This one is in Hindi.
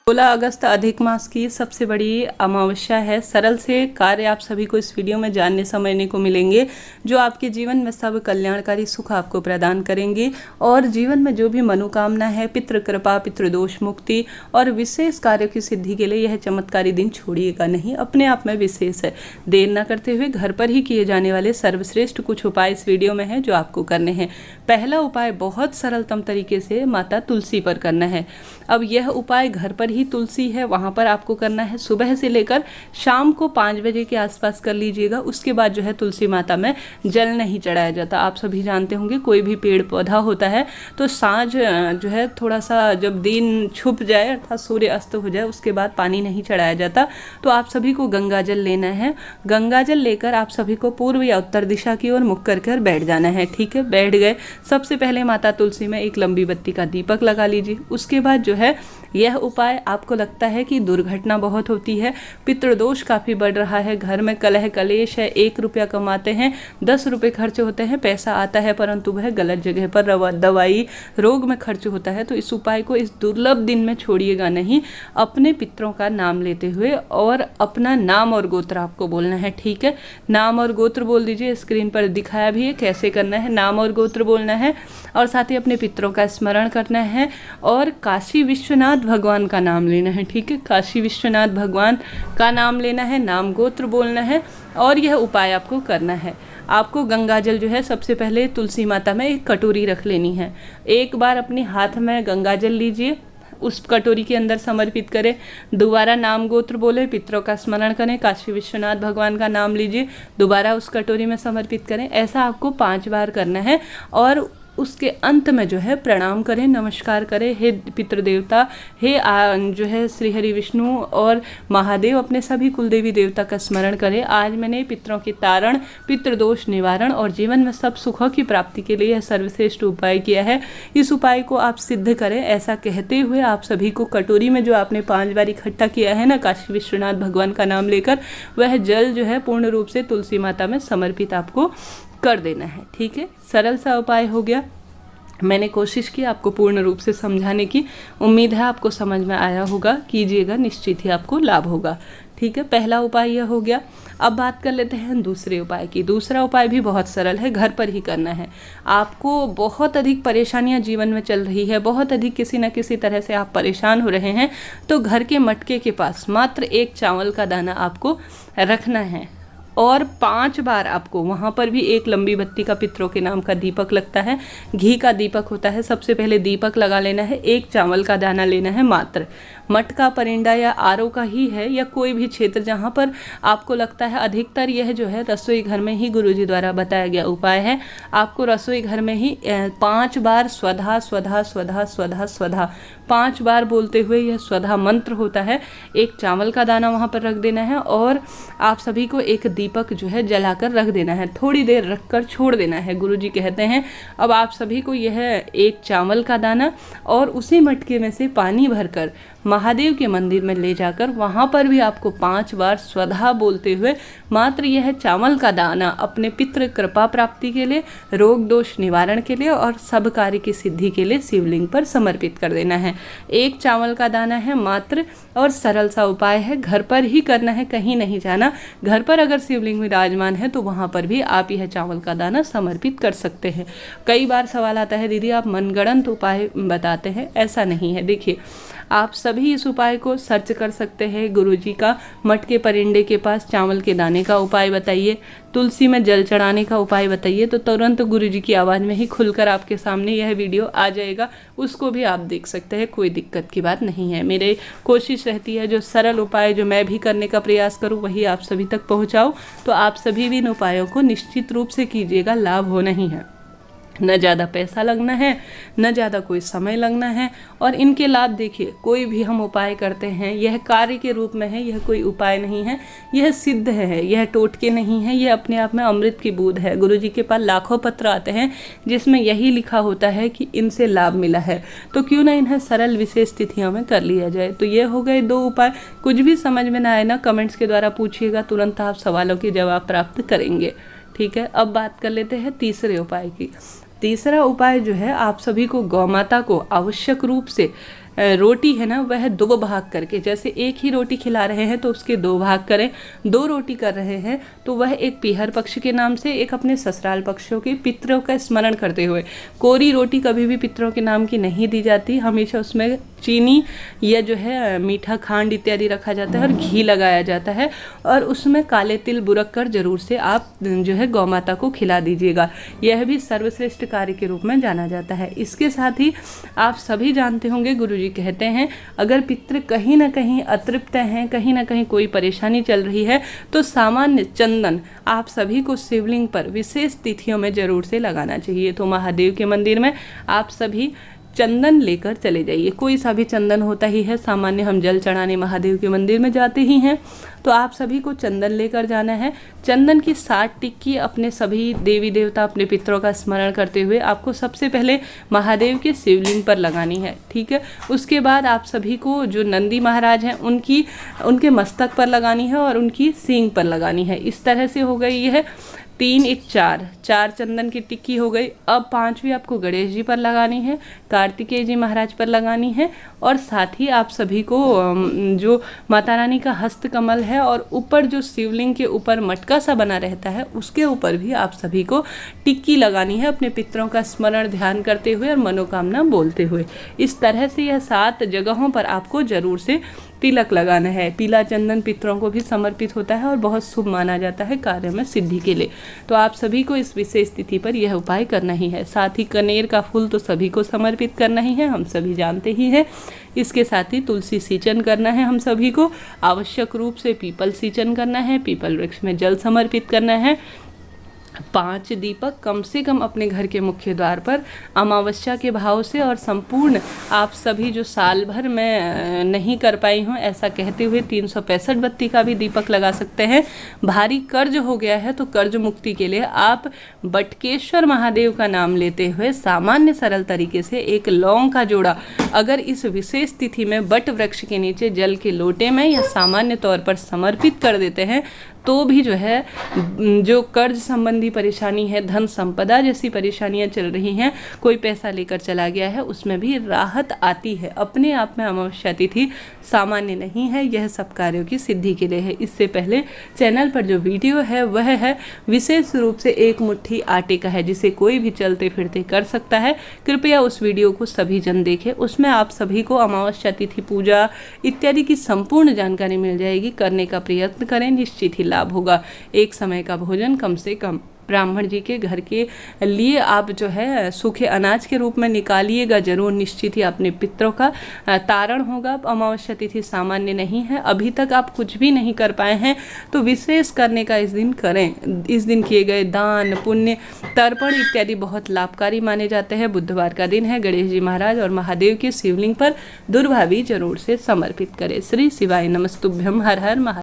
16 अगस्त अधिक मास की सबसे बड़ी अमावस्या है। सरल से कार्य आप सभी को इस वीडियो में जानने समझने को मिलेंगे जो आपके जीवन में सब कल्याणकारी सुख आपको प्रदान करेंगे और जीवन में जो भी मनोकामना है, पितृ कृपा, पितृदोष मुक्ति और विशेष कार्यों की सिद्धि के लिए यह चमत्कारी दिन छोड़िएगा नहीं, अपने आप में विशेष है। देर न करते हुए घर पर ही किए जाने वाले सर्वश्रेष्ठ कुछ उपाय इस वीडियो में है जो आपको करने हैं। पहला उपाय बहुत सरलतम तरीके से माता तुलसी पर करना है। अब यह उपाय घर पर ही तुलसी है वहाँ पर आपको करना है। सुबह से लेकर शाम को 5 बजे के आसपास कर लीजिएगा। उसके बाद जो है तुलसी माता में जल नहीं चढ़ाया जाता। आप सभी जानते होंगे कोई भी पेड़ पौधा होता है तो सांझ जो है थोड़ा सा जब दिन छुप जाए अर्थात सूर्य अस्त हो जाए उसके बाद पानी नहीं चढ़ाया जाता। तो आप सभी को गंगा जल लेना है। गंगा जल लेकर आप सभी को पूर्व या उत्तर दिशा की ओर मुख कर बैठ जाना है। ठीक है, बैठ गए। सबसे पहले माता तुलसी में एक लंबी बत्ती का दीपक लगा लीजिए। उसके बाद जो है यह उपाय आपको लगता है कि दुर्घटना बहुत होती है, पितृदोष काफ़ी बढ़ रहा है, घर में कलह कलेश है, 1 रुपया कमाते हैं 10 रुपये खर्च होते हैं, पैसा आता है परंतु वह गलत जगह पर दवाई रोग में खर्च होता है। तो इस उपाय को इस दुर्लभ दिन में छोड़िएगा नहीं। अपने पितरों का नाम लेते हुए और अपना नाम और गोत्र आपको बोलना है। ठीक है, नाम और गोत्र बोल दीजिए। स्क्रीन पर दिखाया भी है कैसे करना है। नाम और गोत्र बोलना है और साथ ही अपने पितरों का स्मरण करना है और काशी विश्वनाथ भगवान का नाम लेना है। ठीक है, काशी विश्वनाथ भगवान का नाम लेना है, नाम गोत्र बोलना है और यह उपाय आपको करना है। आपको गंगा जल जो है सबसे पहले तुलसी माता में एक कटोरी रख लेनी है। एक बार अपने हाथ में गंगा जल लीजिए, उस कटोरी के अंदर समर्पित करें। दोबारा नाम गोत्र बोले, पितरों का स्मरण करें, काशी विश्वनाथ भगवान का नाम लीजिए, दोबारा उस कटोरी में समर्पित करें। ऐसा आपको 5 बार करना है और उसके अंत में जो है प्रणाम करें, नमस्कार करें। हे पितृदेवता, हे जो है श्री हरि विष्णु और महादेव, अपने सभी कुलदेवी देवता का स्मरण करें। आज मैंने पितरों के तारण, पितृदोष निवारण और जीवन में सब सुखों की प्राप्ति के लिए यह सर्वश्रेष्ठ उपाय किया है। इस उपाय को आप सिद्ध करें। ऐसा कहते हुए आप सभी को कटोरी में जो आपने 5 बार इकट्ठा किया है ना काशी विश्वनाथ भगवान का नाम लेकर, वह जल जो है पूर्ण रूप से तुलसी माता में समर्पित आपको कर देना है। ठीक है, सरल सा उपाय हो गया। मैंने कोशिश की आपको पूर्ण रूप से समझाने की। उम्मीद है आपको समझ में आया होगा। कीजिएगा, निश्चित ही आपको लाभ होगा। ठीक है, पहला उपाय यह हो गया। अब बात कर लेते हैं दूसरे उपाय की। दूसरा उपाय भी बहुत सरल है, घर पर ही करना है। आपको बहुत अधिक परेशानियां जीवन में चल रही है, बहुत अधिक किसी न किसी तरह से आप परेशान हो रहे हैं, तो घर के मटके के पास मात्र 1 चावल का दाना आपको रखना है और 5 बार आपको वहाँ पर भी एक लंबी बत्ती का पितरों के नाम का दीपक लगता है, घी का दीपक होता है। सबसे पहले दीपक लगा लेना है, 1 चावल का दाना लेना है मात्र। मटका, परिंदा या आरओ का ही है या कोई भी क्षेत्र जहाँ पर आपको लगता है, अधिकतर यह जो है रसोई घर में ही गुरुजी द्वारा बताया गया उपाय है। आपको रसोई घर में ही 5 बार स्वधा स्वधा स्वधा स्वधा स्वधा 5 बार बोलते हुए यह स्वधा मंत्र होता है, 1 चावल का दाना वहाँ पर रख देना है और आप सभी को एक दीपक जो है जलाकर रख देना है। थोड़ी देर रखकर छोड़ देना है, गुरुजी कहते हैं। अब आप सभी को यह 1 चावल का दाना और उसी मटके में से पानी भरकर महादेव के मंदिर में ले जाकर वहाँ पर भी आपको 5 बार स्वधा बोलते हुए मात्र यह चावल का दाना अपने पितृ कृपा प्राप्ति के लिए, रोग दोष निवारण के लिए और सब कार्य की सिद्धि के लिए शिवलिंग पर समर्पित कर देना है। 1 चावल का दाना है मात्र और सरल सा उपाय है, घर पर ही करना है, कहीं नहीं जाना। घर पर अगर शिवलिंग विराजमान है तो वहाँ पर भी आप यह चावल का दाना समर्पित कर सकते हैं। कई बार सवाल आता है, दीदी आप मनगढ़ंत उपाय बताते हैं। ऐसा नहीं है। देखिए, आप सभी इस उपाय को सर्च कर सकते हैं। गुरुजी का मटके परिंडे के पास चावल के दाने का उपाय बताइए, तुलसी में जल चढ़ाने का उपाय बताइए, तो तुरंत गुरुजी की आवाज़ में ही खुलकर आपके सामने यह वीडियो आ जाएगा। उसको भी आप देख सकते हैं, कोई दिक्कत की बात नहीं है। मेरे कोशिश रहती है जो सरल उपाय जो मैं भी करने का प्रयास करूं वही आप सभी तक पहुंचाऊं। तो आप सभी भी इन उपायों को निश्चित रूप से कीजिएगा, लाभ होना ही है। न ज़्यादा पैसा लगना है, न ज़्यादा कोई समय लगना है और इनके लाभ देखिए, कोई भी हम उपाय करते हैं यह कार्य के रूप में है, यह कोई उपाय नहीं है, यह सिद्ध है, यह टोटके नहीं है, यह अपने आप में अमृत की बूंद है। गुरुजी के पास लाखों पत्र आते हैं जिसमें यही लिखा होता है कि इनसे लाभ मिला है, तो क्यों ना इन्हें सरल विशेष तिथियों में कर लिया जाए। तो ये हो गए 2 उपाय। कुछ भी समझ में ना आए ना, कमेंट्स के द्वारा पूछिएगा, तुरंत आप सवालों के जवाब प्राप्त करेंगे। ठीक है, अब बात कर लेते हैं तीसरे उपाय की। तीसरा उपाय जो है, आप सभी को गौ माता को आवश्यक रूप से रोटी है ना वह 2 भाग करके, जैसे एक ही रोटी खिला रहे हैं तो उसके 2 भाग करें, 2 रोटी कर रहे हैं तो वह एक पीहर पक्ष के नाम से, एक अपने ससुराल पक्षों के पितरों का स्मरण करते हुए। कोरी रोटी कभी भी पितरों के नाम की नहीं दी जाती, हमेशा उसमें चीनी या जो है मीठा खांड इत्यादि रखा जाता है और घी लगाया जाता है, और उसमें काले तिल बुरक कर जरूर से आप जो है गौ माता को खिला दीजिएगा। यह भी सर्वश्रेष्ठ कार्य के रूप में जाना जाता है। इसके साथ ही आप सभी जानते होंगे, गुरुजी कहते हैं अगर पितृ कहीं ना कहीं अतृप्त हैं, कहीं ना कहीं कोई परेशानी चल रही है, तो सामान्य चंदन आप सभी को शिवलिंग पर विशेष तिथियों में जरूर से लगाना चाहिए। तो महादेव के मंदिर में आप सभी चंदन लेकर चले जाइए, कोई सा भी चंदन होता ही है, सामान्य हम जल चढ़ाने महादेव के मंदिर में जाते ही हैं, तो आप सभी को चंदन लेकर जाना है। चंदन की 60 टिक्की अपने सभी देवी देवता, अपने पितरों का स्मरण करते हुए आपको सबसे पहले महादेव के शिवलिंग पर लगानी है, ठीक है। उसके बाद आप सभी को जो नंदी महाराज हैं उनके मस्तक पर लगानी है और उनकी सींग पर लगानी है। इस तरह से हो गई है 3 1 4 चंदन की टिक्की हो गई। अब 5वीं आपको गणेश जी पर लगानी है, कार्तिकेय जी महाराज पर लगानी है, और साथ ही आप सभी को जो माता रानी का हस्त कमल है और ऊपर जो शिवलिंग के ऊपर मटका सा बना रहता है उसके ऊपर भी आप सभी को टिक्की लगानी है, अपने पितरों का स्मरण ध्यान करते हुए और मनोकामना बोलते हुए। इस तरह से यह 7 जगहों पर आपको जरूर से तिलक लगाना है। पीला चंदन पितरों को भी समर्पित होता है और बहुत शुभ माना जाता है कार्य में सिद्धि के लिए। तो आप सभी को इस विशेष तिथि पर यह उपाय करना ही है। साथ ही कनेर का फूल तो सभी को समर्पित करना ही है, हम सभी जानते ही हैं। इसके साथ ही तुलसी सिंचन करना है, हम सभी को आवश्यक रूप से पीपल सिंचन करना है, पीपल वृक्ष में जल समर्पित करना है। 5 दीपक कम से कम अपने घर के मुख्य द्वार पर अमावस्या के भाव से, और संपूर्ण आप सभी जो साल भर में नहीं कर पाई हूँ ऐसा कहते हुए 365 बत्ती का भी दीपक लगा सकते हैं। भारी कर्ज हो गया है तो कर्ज मुक्ति के लिए आप बटकेश्वर महादेव का नाम लेते हुए सामान्य सरल तरीके से एक लौंग का जोड़ा अगर इस विशेष तिथि में बट वृक्ष के नीचे जल के लोटे में या सामान्य तौर पर समर्पित कर देते हैं तो भी जो है जो कर्ज संबंधी परेशानी है, धन संपदा जैसी परेशानियां चल रही हैं, कोई पैसा लेकर चला गया है, उसमें भी राहत आती है। अपने आप में अमावस्या तिथि सामान्य नहीं है, यह सब कार्यों की सिद्धि के लिए है। इससे पहले चैनल पर जो वीडियो है वह है विशेष रूप से 1 मुट्ठी आटे का है, जिसे कोई भी चलते फिरते कर सकता है। कृपया उस वीडियो को सभी जन देखें, उसमें आप सभी को अमावस्या तिथि पूजा इत्यादि की संपूर्ण जानकारी मिल जाएगी। करने का प्रयत्न करें, निश्चित ही लाभ होगा। एक समय का भोजन कम से कम ब्राह्मण जी के घर के लिए आप जो है सूखे अनाज के रूप में निकालिएगा जरूर, निश्चित ही अपने पितरों का तारण होगा। अमावस्या तिथि सामान्य नहीं है, अभी तक आप कुछ भी नहीं कर पाए हैं तो विशेष करने का इस दिन करें। इस दिन किए गए दान पुण्य तर्पण इत्यादि बहुत लाभकारी माने जाते हैं। बुधवार का दिन है, गणेश जी महाराज और महादेव के शिवलिंग पर दुर्भावी जरूर से समर्पित करें। श्री शिवाय नमस्तुभ्यम। हर हर महादेव।